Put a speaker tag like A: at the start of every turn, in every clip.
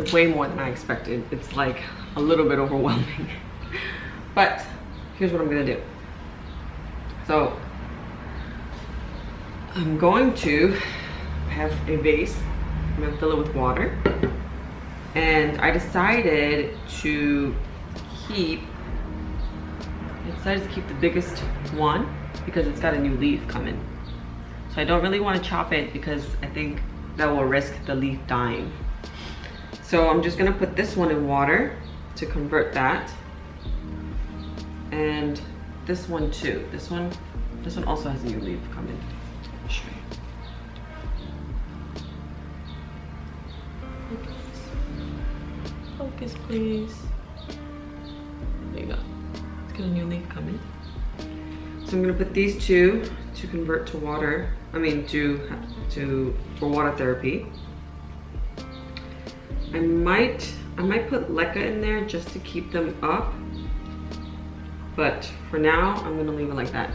A: is way more than I expected. It's like a little bit overwhelming. But here's what I'm gonna do. So I'm going to have a vase. I'm gonna fill it with water. And I decided to keep the biggest one because it's got a new leaf coming. So I don't really want to chop it because I think that will risk the leaf dying. So I'm just gonna put this one in water to convert that. And this one too. This one also has a new leaf coming. I'll show you. Focus, please. There you go. It's got a new leaf coming. So I'm gonna put these two to convert to water. I mean, for water therapy. I might put Leca in there just to keep them up. But for now, I'm gonna leave it like that.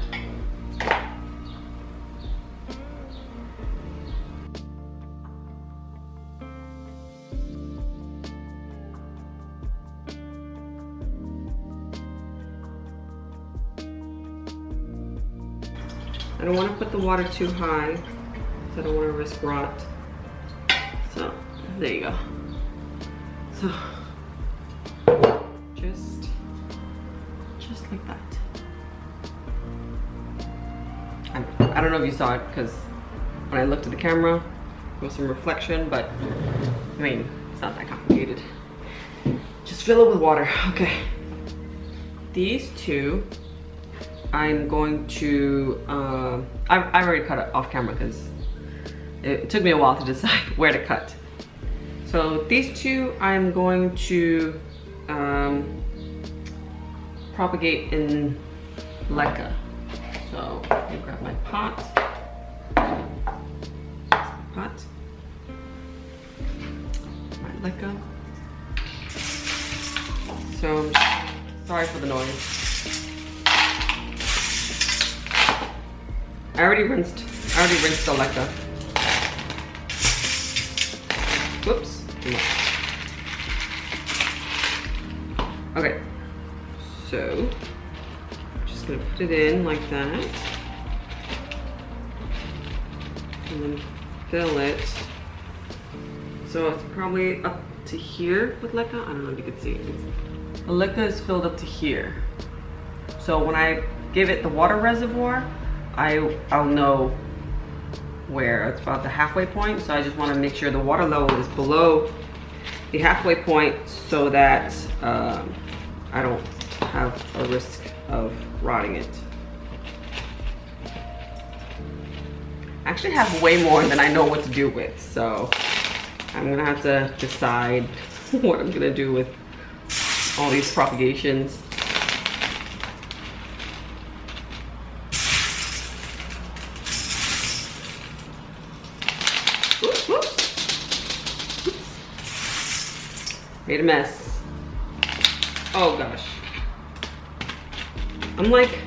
A: I don't want to put the water too high because I don't want to risk rot. So there you go. So just like that. I don't know if you saw it because when I looked at the camera, there was some reflection, but I mean, it's not that complicated. Just fill it with water. Okay. These two, I'm going to, I've already cut it off camera because it took me a while to decide where to cut. So these two, I'm going to propagate in Leca. So I'm gonna grab my pot. My Leca. So, sorry for the noise. I already rinsed the Leca. Whoops. Okay. So, just gonna put it in like that. And then fill it. So it's probably up to here with Leca. I don't know if you can see it. The Leca is filled up to here. So when I give it the water reservoir, I'll know where. It's about the halfway point. So I just want to make sure the water level is below the halfway point so that I don't have a risk of rotting it. I actually have way more than I know what to do with, so I'm gonna have to decide what I'm gonna do with all these propagations. Oops, oops. Made a mess. Oh gosh. I'm like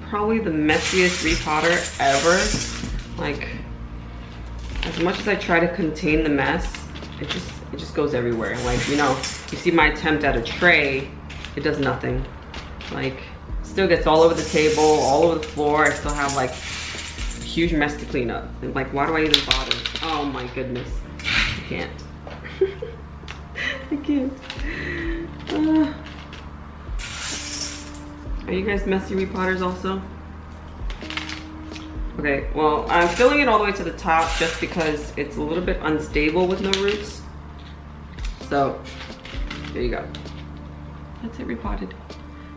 A: probably the messiest repotter ever. Like, as much as I try to contain the mess, it just goes everywhere. Like, you know, you see my attempt at a tray, it does nothing. Like, still gets all over the table, all over the floor. I still have like a huge mess to clean up. And like, why do I even bother? Oh my goodness, I can't. I can't. Are you guys messy repotters also? Okay, well, I'm filling it all the way to the top just because it's a little bit unstable with no roots. So, there you go. That's it, repotted.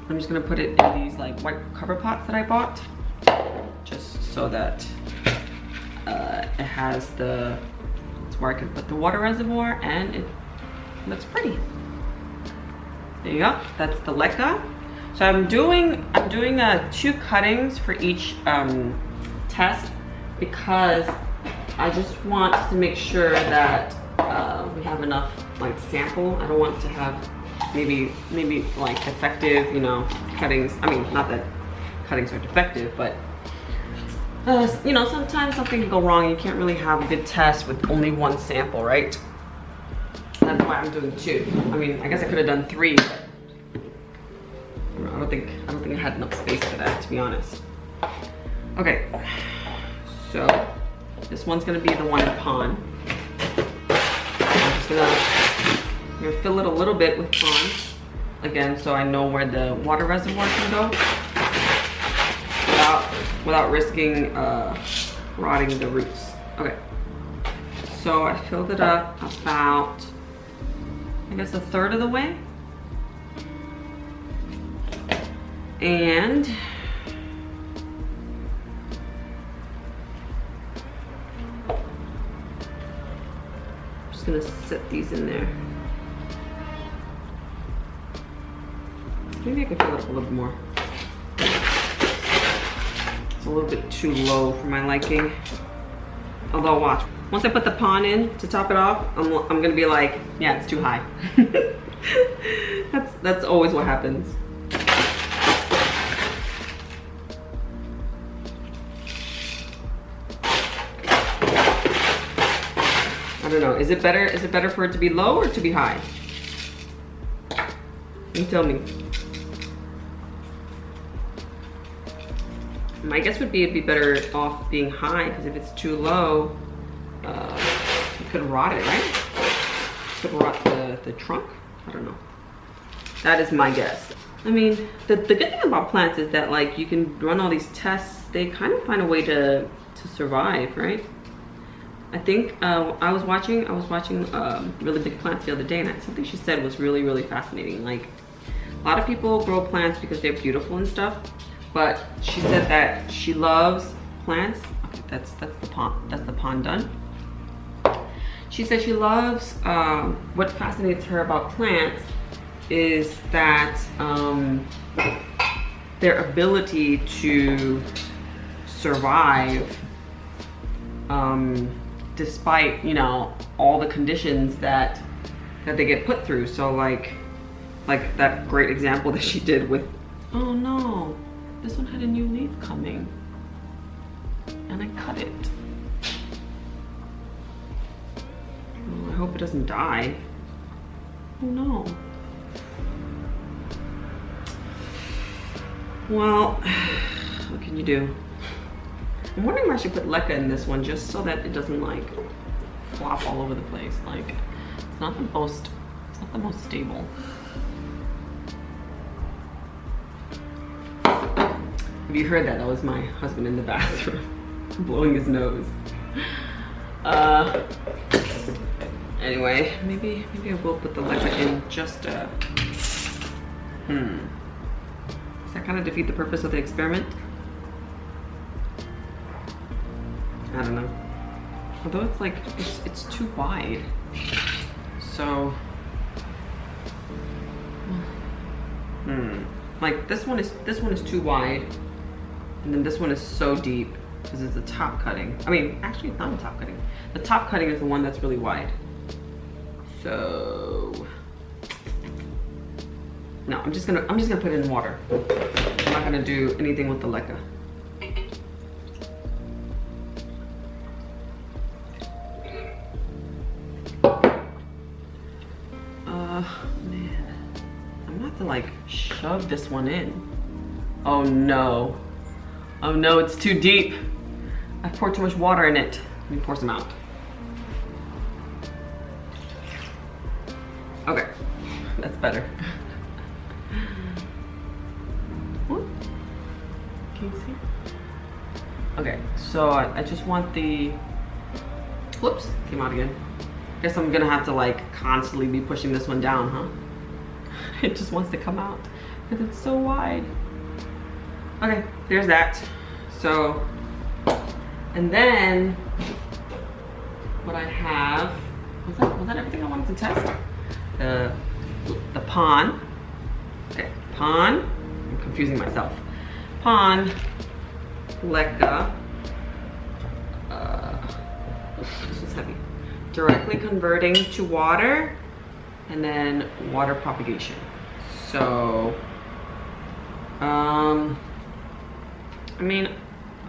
A: I'm just gonna put it in these like white cover pots that I bought, just so that it has it's where I can put the water reservoir and it looks pretty. There you go. That's the Leca. So I'm doing 2 cuttings for each test because I just want to make sure that we have enough like sample. I don't want to have maybe like defective, you know, cuttings. I mean, not that cuttings are defective, but you know, sometimes something can go wrong. You can't really have a good test with only one sample, right? That's why I'm doing 2. I mean, I guess I could have done 3, but I don't think I had enough space for that, to be honest. Okay, so this one's gonna be the one in Pon. I'm just gonna fill it a little bit with Pon again, so I know where the water reservoir can go without risking rotting the roots. Okay, so I filled it up about, I guess, 1/3 of the way. And I'm just gonna set these in there. Maybe I can fill it up a little bit more. It's a little bit too low for my liking. Although watch, once I put the Pon in to top it off, I'm gonna be like, yeah, it's too high. That's always what happens. I don't know. Is it better for it to be low or to be high? You tell me. My guess would be it'd be better off being high, because if it's too low, you could rot it, right? You could rot the trunk. I don't know. That is my guess. I mean, the good thing about plants is that, like, you can run all these tests. They kind of find a way to survive, right? I think I was watching Really Big Plants the other day, and something she said was really, really fascinating. Like, a lot of people grow plants because they're beautiful and stuff, but she said that she loves plants. Okay, that's the Pon done. She said she loves, what fascinates her about plants is that their ability to survive despite, you know, all the conditions that they get put through. So like that great example that she did with, oh no, this one had a new leaf coming and I cut it. Oh, I hope it doesn't die. Oh no. Well, what can you do? I'm wondering if I should put Leca in this one just so that it doesn't like flop all over the place. Like, it's not the most stable. Have you heard that? That was my husband in the bathroom blowing his nose. Anyway, maybe I will put the Leca in just Does that kind of defeat the purpose of the experiment? I don't know. Although it's like, it's too wide. So, like this one is too wide, and then this one is so deep because it's a top cutting. I mean, actually it's not a top cutting. The top cutting is the one that's really wide. So, no, I'm just gonna put it in water. I'm not gonna do anything with the Leca. Man, I'm gonna have to like shove this one in. Oh no. Oh no, it's too deep. I poured too much water in it. Let me pour some out. Okay, that's better. What? Can you see? Okay, so I just want the, whoops, came out again. Guess I'm gonna have to like constantly be pushing this one down, huh? It just wants to come out because it's so wide. Okay, there's that. So, and then what I have, was that everything I wanted to test? The Pon. Okay, Pon. I'm confusing myself. Pon, Leca. This is heavy. Directly converting to water, and then water propagation. So, I mean,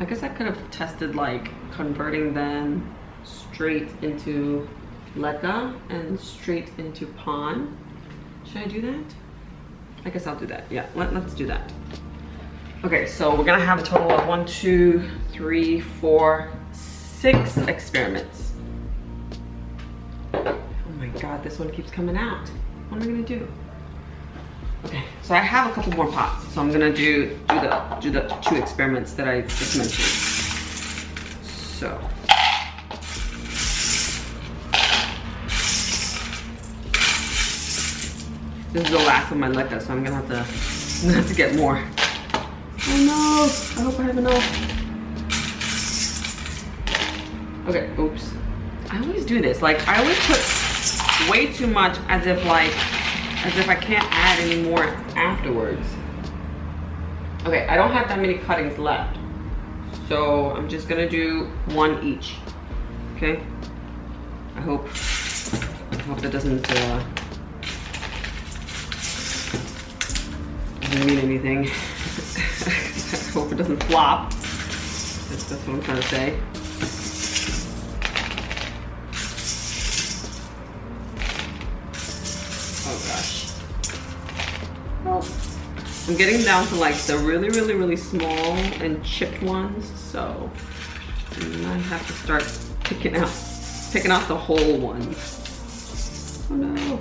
A: I guess I could have tested like converting them straight into Leca and straight into Pon. Should I do that? I guess I'll do that. Yeah, let's do that. Okay, so we're gonna have a total of 1, 2, 3, 4, 6 experiments. Oh my God, this one keeps coming out. What am I gonna do? Okay, so I have a couple more pots, so I'm gonna do the 2 experiments that I just mentioned. So. This is the last of my Leca, so I'm gonna have to get more. Oh no! I hope I have enough. Okay, oops. I always do this. Like, I always put way too much as if I can't add any more afterwards. Okay, I don't have that many cuttings left, so I'm just gonna do 1 each. Okay. I hope that doesn't mean anything. I hope it doesn't flop. That's what I'm trying to say. Oh gosh. Well, I'm getting down to like the really small and chipped ones, so I might have to start picking out the whole ones. Oh no.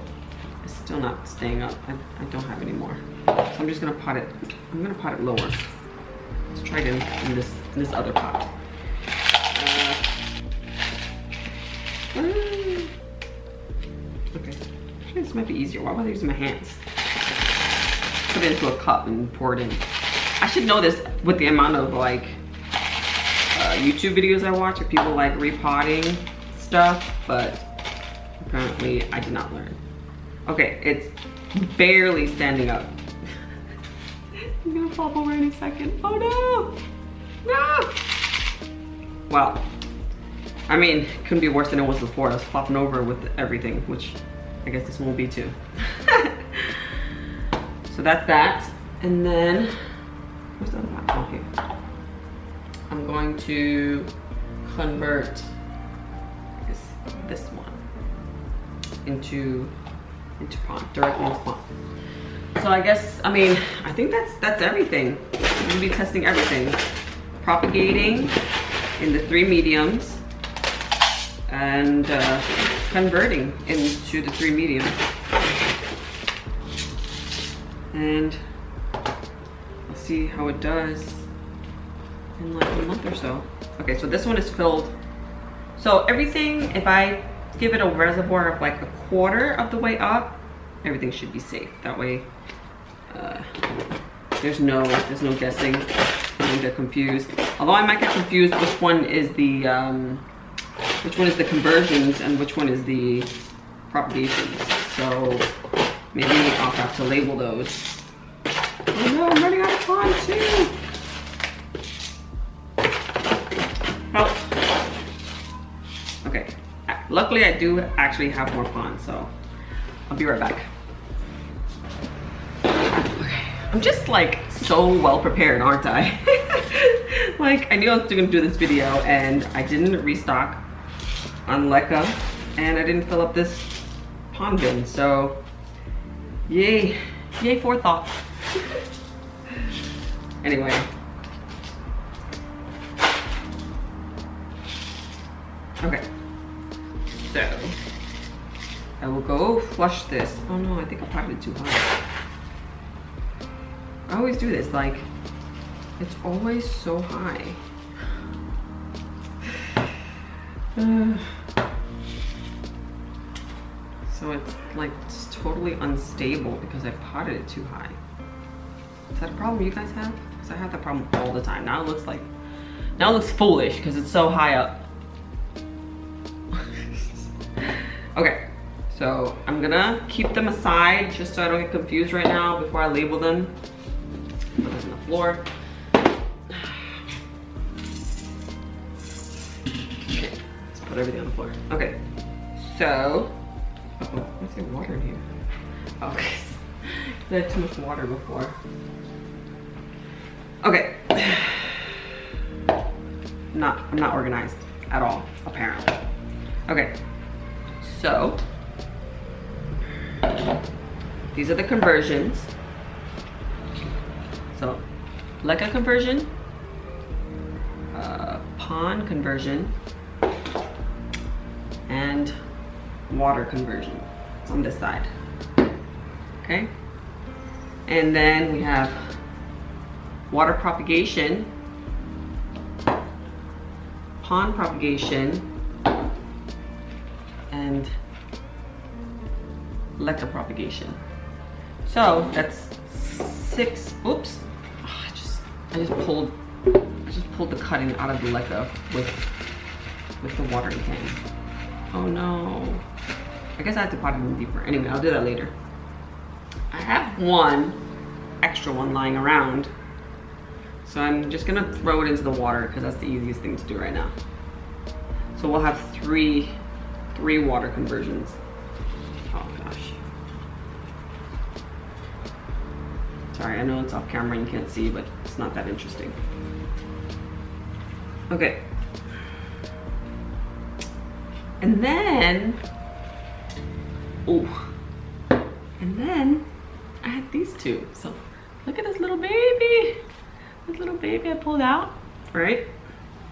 A: It's still not staying up. I don't have any more. So I'm just gonna pot it. I'm gonna pot it lower. Let's try it in this other pot. Okay. This might be easier. Why was I using my hands? Put it into a cup and pour it in. I should know this with the amount of like YouTube videos I watch of people like repotting stuff, but apparently I did not learn. Okay, it's barely standing up. I'm gonna fall over in a second. Oh no! No! Well, I mean, it couldn't be worse than it was before. I was flopping over with everything, which I guess this one will be too. So that's that. And then, what's the other one? Oh, here. I'm going to convert this one into Pon, directly into Pon. So I guess, I mean, I think that's everything. I'm gonna be testing everything. Propagating in the 3 mediums and converting into the 3 mediums. And I'll see how it does in like a month or so. Okay, so this one is filled. So everything, if I give it a reservoir of like 1/4 of the way up, everything should be safe. That way, there's no guessing. I don't get confused. Although I might get confused which one is the conversions and which one is the propagations. So maybe I'll have to label those. Oh no, I'm running out of Pon too. Help. Okay. Luckily, I do actually have more Pon, so I'll be right back. Okay. I'm just like so well prepared, aren't I? Like, I knew I was gonna do this video and I didn't restock on Leca and I didn't fill up this Pon bin, so yay forethought. Anyway. Okay. So I will go flush this. Oh no, I think I potted it too high. I always do this, like, it's always so high. So it's like just totally unstable because I potted it too high. Is that a problem you guys have? Because I have that problem all the time. Now it looks foolish because it's so high up. Okay, so I'm gonna keep them aside just so I don't get confused right now before I label them. Put this on the floor. Okay, let's put everything on the floor. Okay, so, what's there water in here? Okay, I had too much water before. Okay, I'm not organized at all, apparently. Okay, So these are the conversions. So Leca Conversion, Pon Conversion, and water conversion on this side. Okay, and then we have water propagation, Pon Propogation, and Leca Propogation. So that's 6. Oops! Oh, I just pulled the cutting out of the Leca with the watering can. Oh no! I guess I have to pot it in deeper. Anyway, I'll do that later. I have one extra one lying around, so I'm just gonna throw it into the water because that's the easiest thing to do right now. So we'll have three water conversions. Oh gosh. Sorry, I know it's off camera and you can't see, but it's not that interesting. Okay. And then, and then I had these two. So look at this little baby. This little baby I pulled out, right?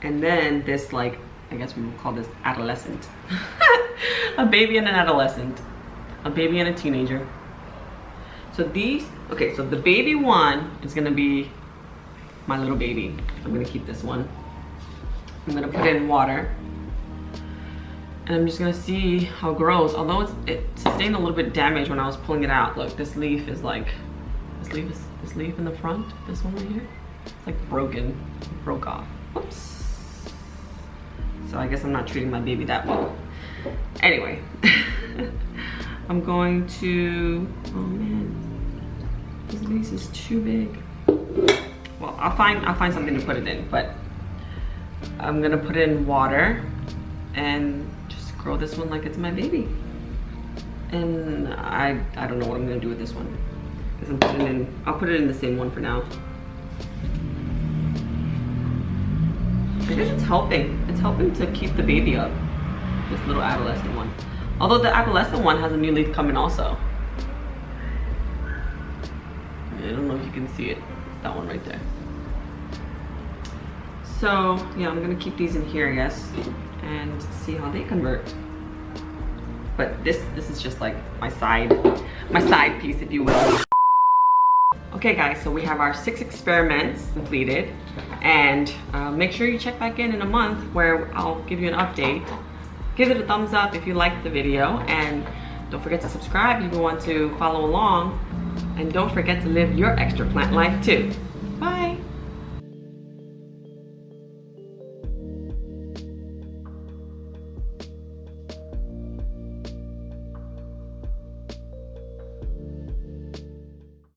A: And then this, like, I guess we would call this adolescent. A baby and an adolescent. A baby and a teenager. So these, okay, so the baby one is gonna be my little baby. I'm gonna keep this one. I'm gonna put it in water. And I'm just gonna see how it grows. Although it sustained a little bit of damage when I was pulling it out. Look, this leaf is like, this leaf in the front, this one right here, it's like broken, it broke off. Whoops. So I guess I'm not treating my baby that well. Anyway, I'm going to, oh man, this vase is too big. Well, I'll find something to put it in, but I'm gonna put it in water and just grow this one like it's my baby. And I don't know what I'm gonna do with this one. Because I'll put it in the same one for now. I guess it's helping. It's helping to keep the baby up. This little adolescent one. Although the adolescent one has a new leaf coming also. I don't know if you can see it. That one right there. So yeah, I'm gonna keep these in here, I guess, and see how they convert. But this is just like my side piece, if you will. Okay guys, so we have our 6 experiments completed, and make sure you check back in a month where I'll give you an update. Give it a thumbs up if you liked the video, and don't forget to subscribe if you want to follow along, and don't forget to live your extra plant life too. Bye.